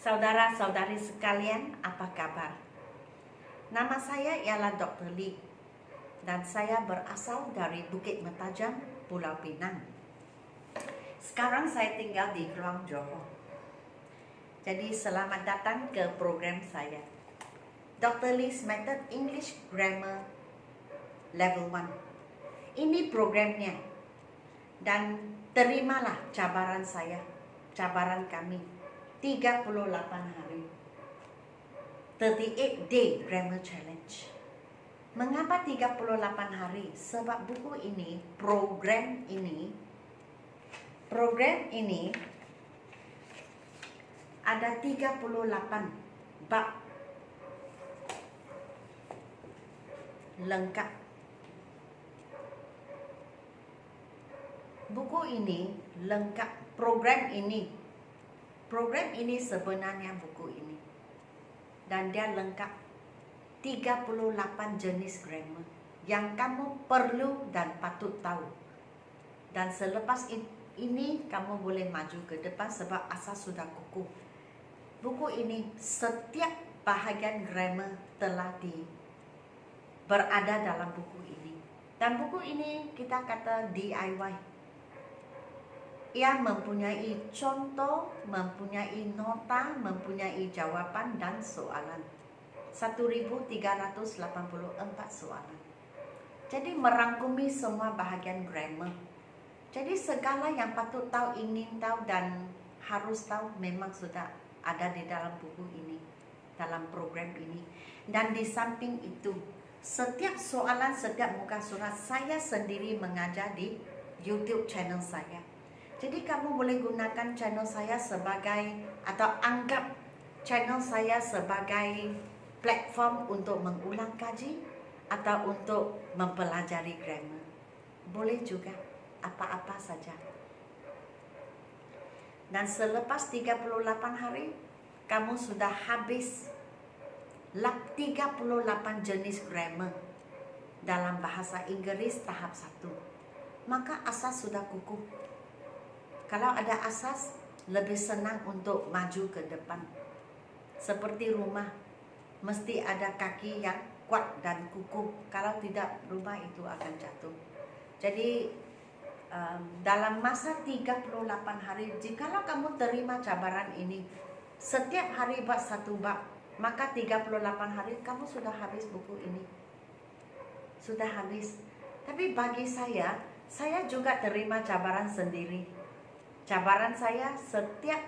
Saudara-saudari sekalian, apa kabar? Nama saya ialah Dr. Lee dan saya berasal dari Bukit Mentajam, Pulau Pinang. Sekarang saya tinggal di Keluang Johor. Jadi selamat datang ke program saya, Dr. Lee's Method English Grammar Level 1. Ini programnya dan terimalah cabaran saya, cabaran kami. 38 hari 38 day grammar challenge. Mengapa 38 hari? Sebab buku ini, program ini ada 38 bab lengkap. Buku ini lengkap. Program ini sebenarnya buku ini. Dan dia lengkap 38 jenis grammar yang kamu perlu dan patut tahu. Dan selepas ini kamu boleh maju ke depan sebab asas sudah kukuh. Buku ini setiap bahagian grammar telah berada dalam buku ini. Dan buku ini kita kata DIY. Ia mempunyai contoh, mempunyai nota, mempunyai jawapan dan soalan. 1384 soalan. Jadi merangkumi semua bahagian grammar. Jadi segala yang patut tahu, ingin tahu dan harus tahu memang sudah ada di dalam buku ini, dalam program ini. Dan di samping itu, setiap soalan, setiap muka surat saya sendiri mengajar di YouTube channel saya. Jadi kamu boleh gunakan channel saya sebagai, atau anggap channel saya sebagai platform untuk mengulang kaji atau untuk mempelajari grammar. Boleh juga, apa-apa saja. Dan selepas 38 hari, kamu sudah habis 38 jenis grammar dalam bahasa Inggris tahap 1. Maka asas sudah kukuh. Kalau ada asas, lebih senang untuk maju ke depan. Seperti rumah, mesti ada kaki yang kuat dan kukuh. Kalau tidak, rumah itu akan jatuh. Jadi, dalam masa 38 hari, jikalau kamu terima cabaran ini, setiap hari buat satu bab, maka 38 hari kamu sudah habis buku ini. Sudah habis. Tapi bagi saya juga terima cabaran sendiri. Cabaran saya, setiap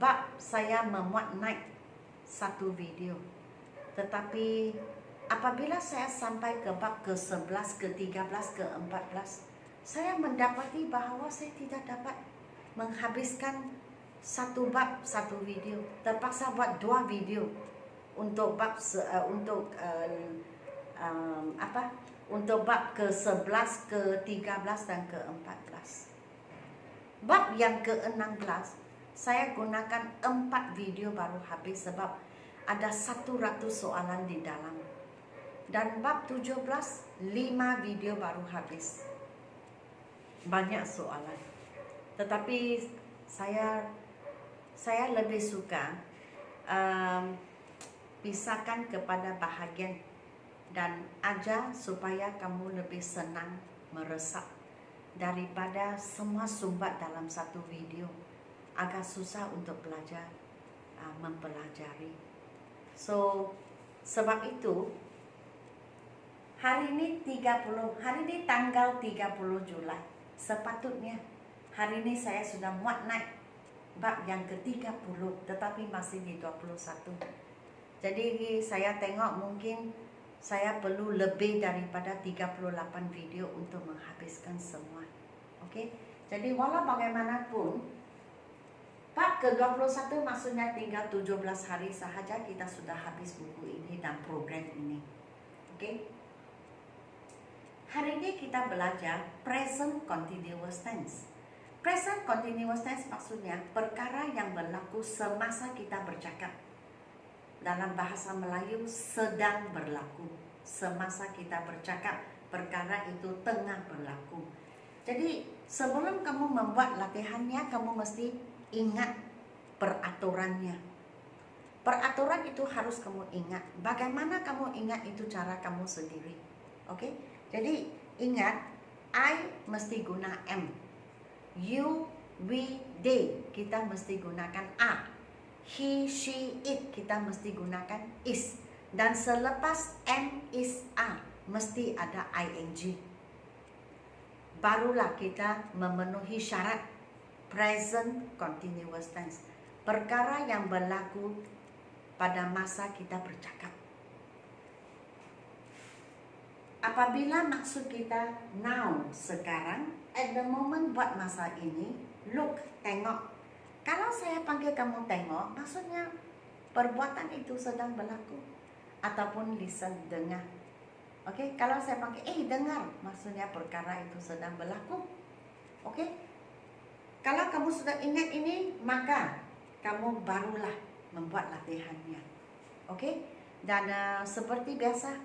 bab saya memuat naik satu video. Tetapi apabila saya sampai ke bab ke-11, ke-13, ke-14, saya mendapati bahawa saya tidak dapat menghabiskan satu bab, satu video. Terpaksa buat 2 video untuk bab untuk bab ke-11, ke-13 dan ke-14. Bab yang ke-16, saya gunakan 4 video baru habis sebab ada 100 soalan di dalam. Dan bab 17, 5 video baru habis. Banyak soalan. Tetapi saya lebih suka pisahkan kepada bahagian dan ajar supaya kamu lebih senang meresap daripada semua sumbat dalam satu video. Agak susah untuk belajar, mempelajari. So, sebab itu hari ini tanggal 30 Julai. Sepatutnya hari ini saya sudah muat naik bab yang ke-30, tetapi masih di 21. Jadi saya tengok mungkin saya perlu lebih daripada 38 video untuk menghabiskan semua. Okey? Jadi walau bagaimanapun, bab ke-21 maksudnya tinggal 17 hari sahaja kita sudah habis buku ini dan program ini. Okey? Hari ini kita belajar present continuous tense. Present continuous tense maksudnya perkara yang berlaku semasa kita bercakap. Dalam bahasa Melayu, sedang berlaku. Semasa kita bercakap, perkara itu tengah berlaku. Jadi sebelum kamu membuat latihannya, kamu mesti ingat peraturannya. Peraturan itu harus kamu ingat. Bagaimana kamu ingat itu cara kamu sendiri. Oke? Jadi ingat, I mesti guna am. You, we, they kita mesti gunakan are. He, she, it kita mesti gunakan is. Dan selepas am, is, are mesti ada ing. Barulah kita memenuhi syarat present continuous tense. Perkara yang berlaku pada masa kita bercakap. Apabila maksud kita now, sekarang, at the moment buat masa ini, look, tengok. Kalau saya panggil kamu tengok, maksudnya perbuatan itu sedang berlaku. Ataupun listen, dengar. Oke, kalau saya panggil, dengar, maksudnya perkara itu sedang berlaku. Oke, kalau kamu sudah ingat ini, maka kamu barulah membuat latihannya. Oke, dan seperti biasa,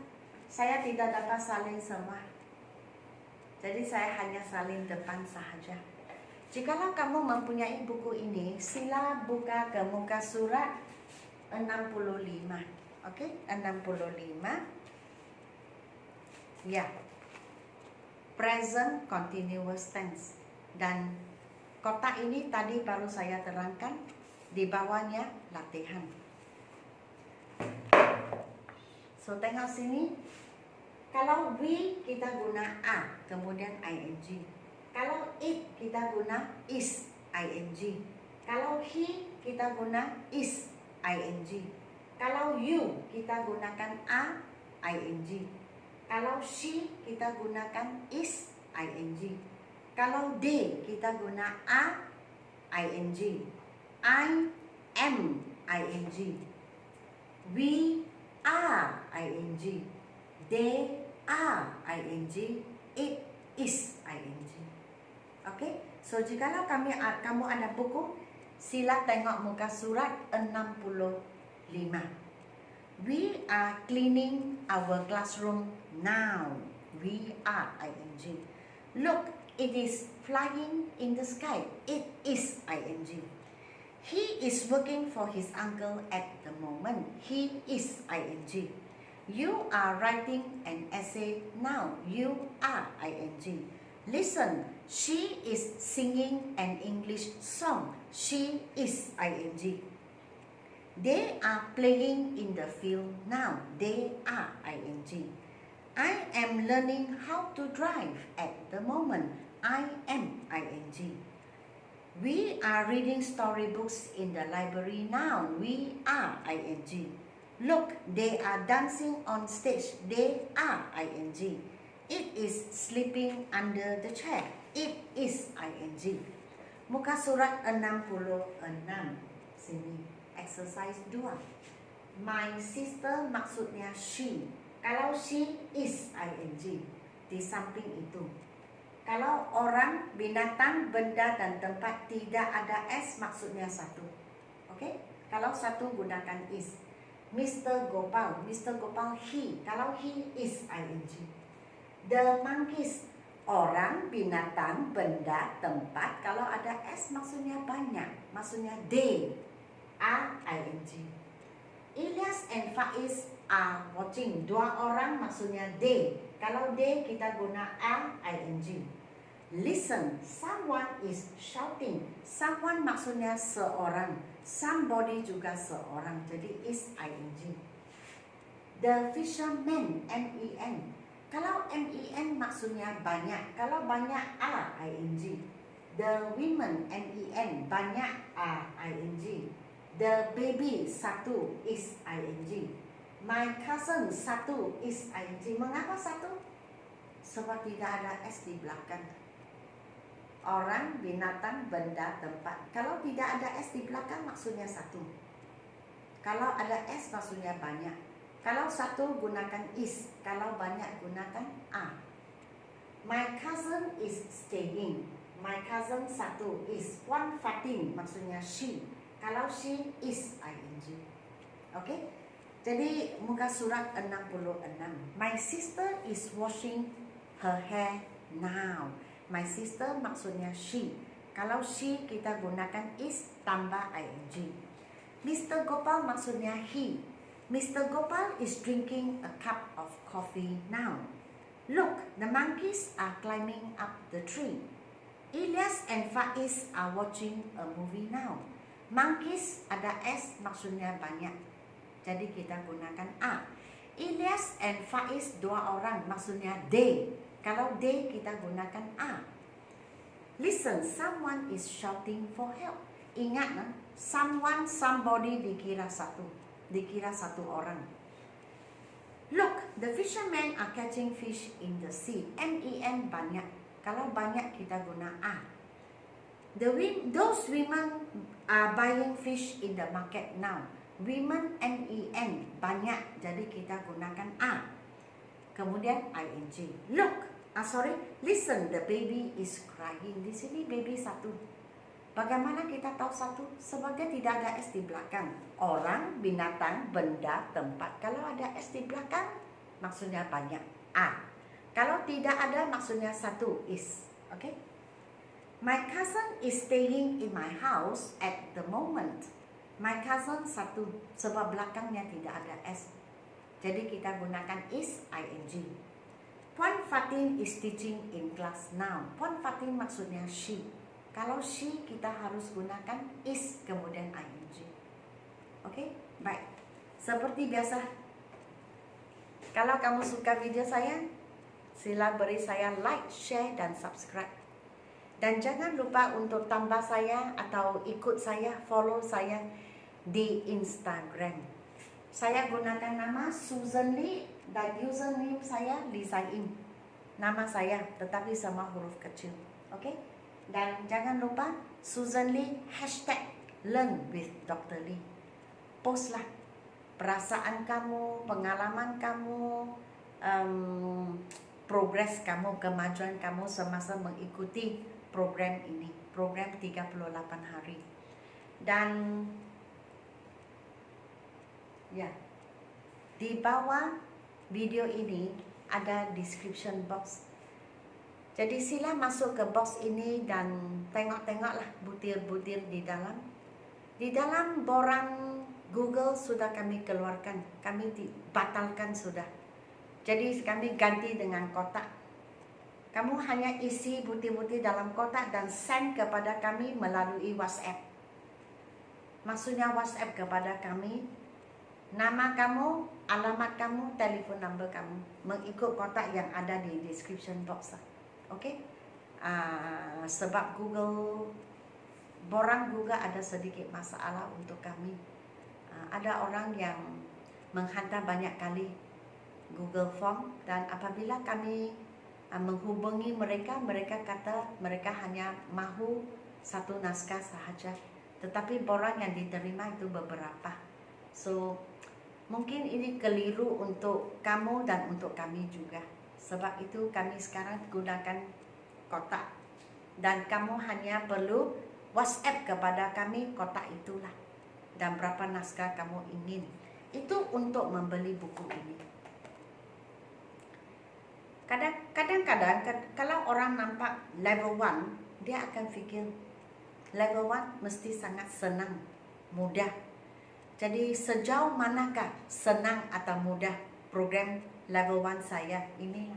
saya tidak dapat salin semua. Jadi saya hanya salin depan sahaja. Jikalau kamu mempunyai buku ini, sila buka ke muka surat 65. Oke, 65. Ya, present continuous tense. Dan kotak ini tadi baru saya terangkan, di bawahnya latihan. So tengok sini, kalau we kita guna a, kemudian ing. Kalau it kita guna is, ing. Kalau he kita guna is, ing. Kalau you kita gunakan a, ing. Kalau she kita gunakan is, ing. Kalau they kita guna a, ing. I am, ing. We are, ing. They are, ing. It is, ing. Oke, so jikalau kamu ada buku, sila tengok muka surat 65. We are cleaning our classroom now. We are, ing. Look, it is flying in the sky. It is, ing. He is working for his uncle at the moment. He is, ing. You are writing an essay now. You are, ing. Listen, she is singing an English song. She is, ing. They are playing in the field now. They are, ing. I am learning how to drive at the moment. I am, ing. We are reading storybooks in the library now. We are, ing. Look, they are dancing on stage. They are, ing. It is sleeping under the chair. It is, ing. Muka surat 66. Sini, exercise 2. My sister maksudnya she. Kalau she is, ing. Di samping itu. Kalau orang, binatang, benda, dan tempat tidak ada s, maksudnya satu. Oke? Kalau satu gunakan is. Mr. Gopal, Mr. Gopal he. Kalau he is, ing. The monkeys, orang, binatang, benda, tempat. Kalau ada s, maksudnya banyak. Maksudnya they are, ing. Ilyas and Faiz are watching. Dua orang maksudnya they. Kalau they kita guna are, ing. Listen, someone is shouting. Someone maksudnya seorang. Somebody juga seorang. Jadi is, ing. The fisherman, men. Kalau men maksudnya banyak. Kalau banyak are, ing. The women, men, banyak are, ing. The baby, satu, is, ing. My cousin, satu, is, ing. Mengapa satu? Sebab tidak ada s di belakang. Orang, binatang, benda, tempat. Kalau tidak ada s di belakang, maksudnya satu. Kalau ada s, maksudnya banyak. Kalau satu, gunakan is. Kalau banyak, gunakan are. My cousin is staying. My cousin satu is. One Fatin, maksudnya she. Kalau she is, ing. Oke? Jadi muka surat 66. My sister is washing her hair now. My sister maksudnya she. Kalau she kita gunakan is tambah ing. Mr. Gopal maksudnya he. Mr. Gopal is drinking a cup of coffee now. Look, the monkeys are climbing up the tree. Ilyas and Faiz are watching a movie now. Monkeys ada S maksudnya banyak. Jadi kita gunakan A. Ilyas and Faiz dua orang maksudnya they. Kalau they kita gunakan A. Listen, someone is shouting for help. Ingat, someone, somebody dikira satu orang. Look, the fishermen are catching fish in the sea. Men banyak. Kalau banyak kita guna A. Those women are buying fish in the market now. Women men banyak, jadi kita gunakan A. Kemudian ing. Look, listen, the baby is crying. Di sini baby satu. Bagaimana kita tahu satu? Sebabnya tidak ada S di belakang. Orang, binatang, benda, tempat. Kalau ada S di belakang, maksudnya banyak. A. Kalau tidak ada, maksudnya satu, is. Okay? My cousin is staying in my house at the moment. My cousin satu, sebab belakangnya tidak ada S. Jadi kita gunakan is, ing. Puan Fatin is teaching in class now. Puan Fatin maksudnya she. Kalau she kita harus gunakan is kemudian ing. Oke, baik. Seperti biasa, kalau kamu suka video saya, sila beri saya like, share, dan subscribe. Dan jangan lupa untuk tambah saya atau ikut saya, follow saya di Instagram. Saya gunakan nama Susan Lee dan username saya Lisa Im. Nama saya tetapi sama huruf kecil. Oke? Dan jangan lupa Susan Lee #learn with Dr. Lee. Postlah perasaan kamu, pengalaman kamu, progres kamu, kemajuan kamu semasa mengikuti program ini, program 38 hari. Dan ya, di bawah video ini ada description box. Jadi sila masuk ke box ini dan tengok-tengoklah butir-butir di dalam. Di dalam borang Google sudah kami keluarkan, kami batalkan sudah. Jadi kami ganti dengan kotak. Kamu hanya isi butir-butir dalam kotak dan send kepada kami melalui WhatsApp. Maksudnya WhatsApp kepada kami, nama kamu, alamat kamu, telefon number kamu, mengikut kotak yang ada di description box. Oke? Sebab borang Google ada sedikit masalah untuk kami. Ada orang yang menghantar banyak kali Google Form, dan apabila kami menghubungi mereka, mereka kata mereka hanya mahu satu naskah sahaja, tetapi borang yang diterima itu beberapa. So mungkin ini keliru untuk kamu dan untuk kami juga. Sebab itu kami sekarang gunakan kotak, dan kamu hanya perlu WhatsApp kepada kami kotak itulah dan berapa naskah kamu ingin. Itu untuk membeli buku ini. Kadang-kadang kalau orang nampak level 1, dia akan fikir level 1 mesti sangat senang, mudah. Jadi sejauh manakah senang atau mudah program level 1 saya ini?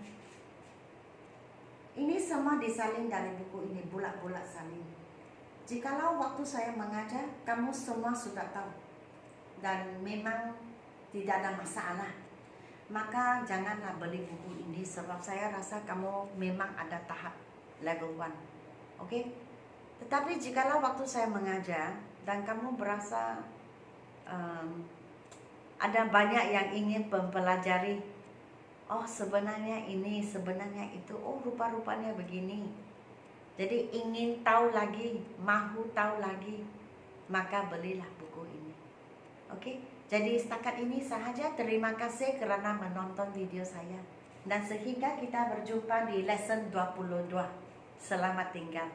Ini semua disalin dari buku ini, bulat-bulat salin. Jikalau waktu saya mengajar, kamu semua sudah tahu dan memang tidak ada masalah, maka janganlah beli buku ini, sebab saya rasa kamu memang ada tahap level 1. Oke? Tetapi jikalau waktu saya mengajar dan kamu berasa ada banyak yang ingin mempelajari, oh sebenarnya ini, sebenarnya itu, oh rupa-rupanya begini, jadi ingin tahu lagi, mahu tahu lagi, maka belilah buku ini. Oke? Jadi setakat ini sahaja. Terima kasih kerana menonton video saya. Dan sehingga kita berjumpa di lesson 22. Selamat tinggal.